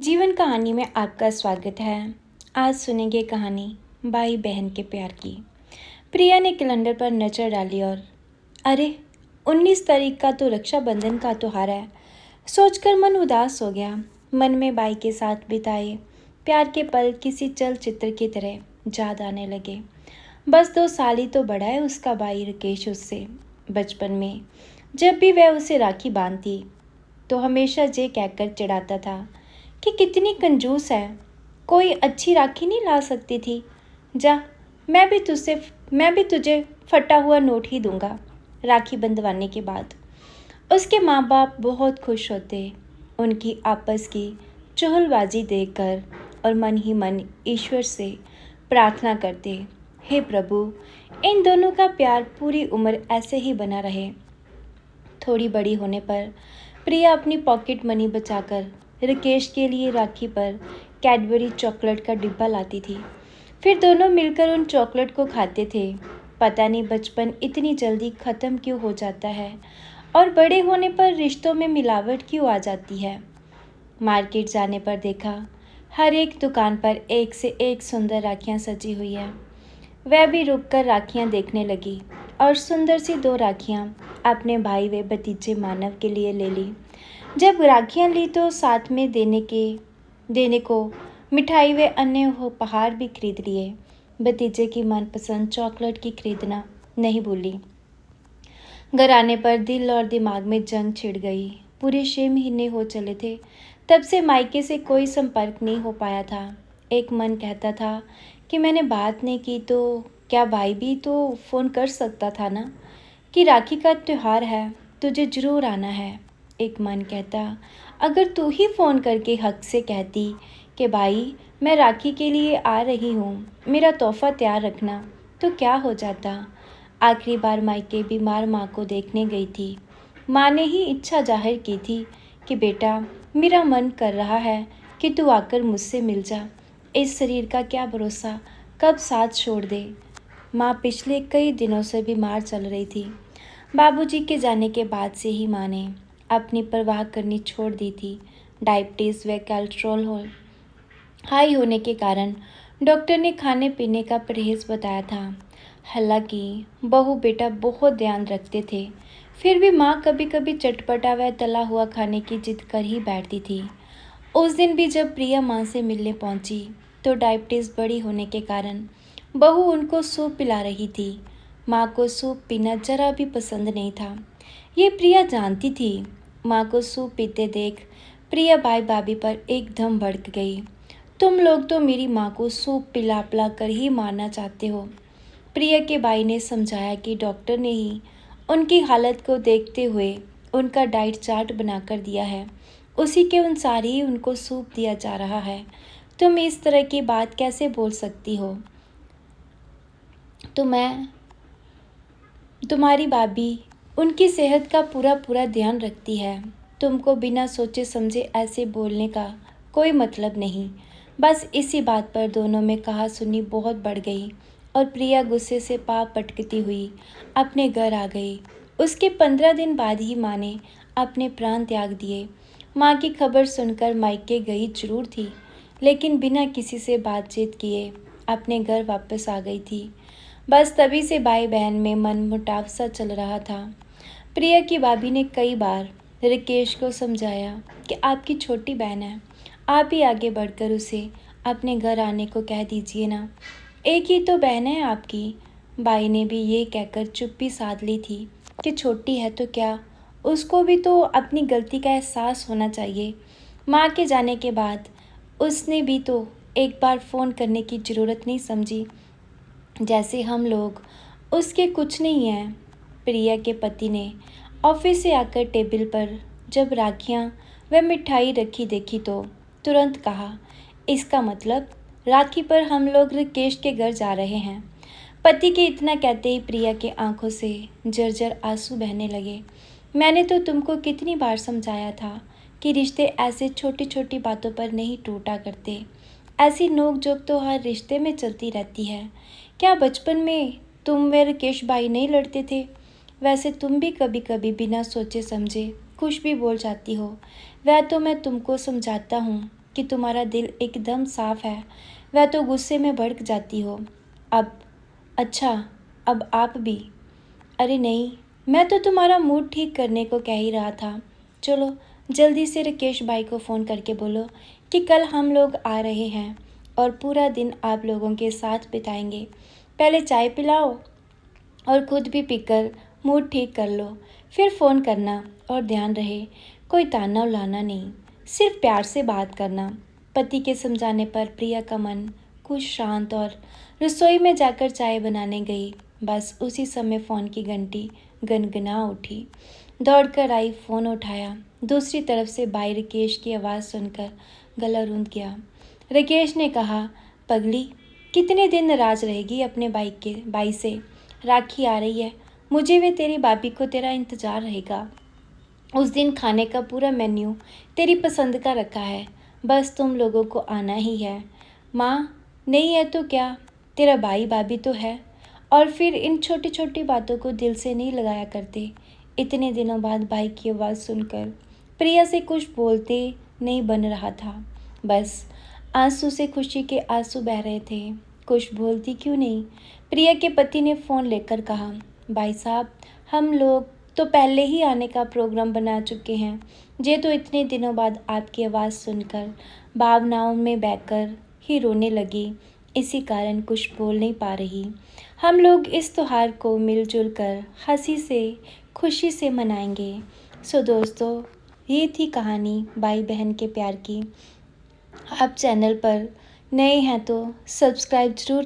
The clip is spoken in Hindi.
जीवन कहानी में आपका स्वागत है। आज सुनेंगे कहानी भाई बहन के प्यार की। प्रिया ने कैलेंडर पर नज़र डाली और अरे 19 तारीख का तो रक्षाबंधन का त्योहार है सोचकर मन उदास हो गया। मन में भाई के साथ बिताए प्यार के पल किसी चलचित्र की तरह याद आने लगे। बस 2 साल ही तो बड़ा है उसका भाई राकेश उससे। बचपन में जब भी वह उसे राखी बांधती तो हमेशा ये कहकर चिढ़ाता था कि कितनी कंजूस है, कोई अच्छी राखी नहीं ला सकती थी। जा, मैं भी तुझे फटा हुआ नोट ही दूंगा राखी बंधवाने के बाद। उसके माँ बाप बहुत खुश होते उनकी आपस की चुहलबाजी देखकर और मन ही मन ईश्वर से प्रार्थना करते, हे प्रभु, इन दोनों का प्यार पूरी उम्र ऐसे ही बना रहे। थोड़ी बड़ी होने पर प्रिया अपनी पॉकेट मनी बचाकर राकेश के लिए राखी पर कैडबरी चॉकलेट का डिब्बा लाती थी। फिर दोनों मिलकर उन चॉकलेट को खाते थे। पता नहीं बचपन इतनी जल्दी ख़त्म क्यों हो जाता है और बड़े होने पर रिश्तों में मिलावट क्यों आ जाती है। मार्केट जाने पर देखा हर एक दुकान पर एक से एक सुंदर राखियाँ सजी हुई है। वह भी रुककर राखियाँ देखने लगी और सुंदर सी 2 राखियाँ अपने भाई व भतीजे मानव के लिए ले ली। जब राखियाँ ली तो साथ में देने को मिठाई व अन्य उपहार भी खरीद लिए। भतीजे की मनपसंद चॉकलेट की खरीदना नहीं भूली। घर आने पर दिल और दिमाग में जंग छिड़ गई। पूरे 6 महीने हो चले थे तब से मायके से कोई संपर्क नहीं हो पाया था। एक मन कहता था कि मैंने बात नहीं की तो क्या भाई भी तो फ़ोन कर सकता था ना, कि राखी का त्योहार है, तुझे ज़रूर आना है। एक मन कहता अगर तू ही फ़ोन करके हक से कहती कि भाई मैं राखी के लिए आ रही हूँ, मेरा तोहफ़ा तैयार रखना, तो क्या हो जाता। आखिरी बार मायके बीमार माँ को देखने गई थी। माँ ने ही इच्छा जाहिर की थी कि बेटा मेरा मन कर रहा है कि तू आकर मुझसे मिल जा। इस शरीर का क्या भरोसा कब साथ छोड़ दे। माँ पिछले कई दिनों से बीमार चल रही थी। बाबूजी के जाने के बाद से ही माँ ने अपनी परवाह करनी छोड़ दी थी। डायबिटीज़ व कोलेस्ट्रॉल हाई होने के कारण डॉक्टर ने खाने पीने का परहेज़ बताया था। हालांकि बहू बेटा बहुत ध्यान रखते थे, फिर भी माँ कभी कभी चटपटा व तला हुआ खाने की जिद कर ही बैठती थी। उस दिन भी जब प्रिया माँ से मिलने पहुँची तो डायबिटीज़ बड़ी होने के कारण बहू उनको सूप पिला रही थी। माँ को सूप पीना जरा भी पसंद नहीं था, ये प्रिया जानती थी। माँ को सूप पीते देख प्रिया भाई भाभी पर एकदम भड़क गई। तुम लोग तो मेरी माँ को सूप पिला पिला कर ही मारना चाहते हो। प्रिया के भाई ने समझाया कि डॉक्टर ने ही उनकी हालत को देखते हुए उनका डाइट चार्ट बनाकर दिया है, उसी के अनुसार ही उनको सूप दिया जा रहा है। तुम इस तरह की बात कैसे बोल सकती हो। तुम्हारी भाभी उनकी सेहत का पूरा ध्यान रखती है। तुमको बिना सोचे समझे ऐसे बोलने का कोई मतलब नहीं। बस इसी बात पर दोनों में कहा-सुनी बहुत बढ़ गई और प्रिया गुस्से से पाँव पटकती हुई अपने घर आ गई। उसके 15 दिन बाद ही माँ ने अपने प्राण त्याग दिए। माँ की खबर सुनकर मायके गई जरूर थी, लेकिन बिना किसी से बातचीत किए अपने घर वापस आ गई थी। बस तभी से भाई बहन में मनमुटाव सा चल रहा था। प्रिया की भाभी ने कई बार राकेश को समझाया कि आपकी छोटी बहन है, आप ही आगे बढ़कर उसे अपने घर आने को कह दीजिए ना, एक ही तो बहन है आपकी। भाई ने भी ये कहकर चुप्पी साध ली थी कि छोटी है तो क्या, उसको भी तो अपनी गलती का एहसास होना चाहिए। माँ के जाने के बाद उसने भी तो एक बार फ़ोन करने की ज़रूरत नहीं समझी, जैसे हम लोग उसके कुछ नहीं हैं। प्रिया के पति ने ऑफिस से आकर टेबल पर जब राखियाँ व मिठाई रखी देखी तो तुरंत कहा, इसका मतलब राखी पर हम लोग राकेश के घर जा रहे हैं। पति के इतना कहते ही प्रिया के आंखों से जर्जर आंसू बहने लगे। मैंने तो तुमको कितनी बार समझाया था कि रिश्ते ऐसे छोटी छोटी बातों पर नहीं टूटा करते। ऐसी नोक-झोंक तो हर रिश्ते में चलती रहती है। क्या बचपन में तुम व राकेश भाई नहीं लड़ते थे? वैसे तुम भी कभी कभी बिना सोचे समझे कुछ भी बोल जाती हो। वह तो मैं तुमको समझाता हूँ, कि तुम्हारा दिल एकदम साफ है, वह तो गुस्से में भड़क जाती हो। अब अच्छा, अब आप भी। अरे नहीं, मैं तो तुम्हारा मूड ठीक करने को कह ही रहा था। चलो जल्दी से राकेश भाई को फ़ोन करके बोलो कि कल हम लोग आ रहे हैं और पूरा दिन आप लोगों के साथ बिताएंगे। पहले चाय पिलाओ और खुद भी पीकर मूड ठीक कर लो, फिर फ़ोन करना। और ध्यान रहे, कोई ताना उलाना नहीं, सिर्फ प्यार से बात करना। पति के समझाने पर प्रिया का मन कुछ शांत और रसोई में जाकर चाय बनाने गई। बस उसी समय फ़ोन की घंटी गनगना उठी। दौड़कर आई, फ़ोन उठाया। दूसरी तरफ से भाई राकेश की आवाज़ सुनकर गला रूंध गया। राकेश ने कहा, पगली, कितने दिन नाराज रहेगी अपने भाई से? राखी आ रही है, मुझे व तेरी भाभी को तेरा इंतज़ार रहेगा। उस दिन खाने का पूरा मेन्यू तेरी पसंद का रखा है, बस तुम लोगों को आना ही है। माँ नहीं है तो क्या, तेरा भाई भाभी तो है। और फिर इन छोटी छोटी बातों को दिल से नहीं लगाया करते। इतने दिनों बाद भाई की आवाज़ सुनकर प्रिया से कुछ बोलते नहीं बन रहा था। बस आंसू से खुशी के आंसू बह रहे थे। कुछ बोलती क्यों नहीं? प्रिया के पति ने फ़ोन लेकर कहा, भाई साहब, हम लोग तो पहले ही आने का प्रोग्राम बना चुके हैं। ये तो इतने दिनों बाद आपकी आवाज़ सुनकर भावनाओं में बहकर ही रोने लगी, इसी कारण कुछ बोल नहीं पा रही। हम लोग इस त्योहार को मिलजुल कर हंसी से खुशी से मनाएंगे। सो दोस्तों, ये थी कहानी भाई बहन के प्यार की। आप चैनल पर नए हैं तो सब्सक्राइब ज़रूर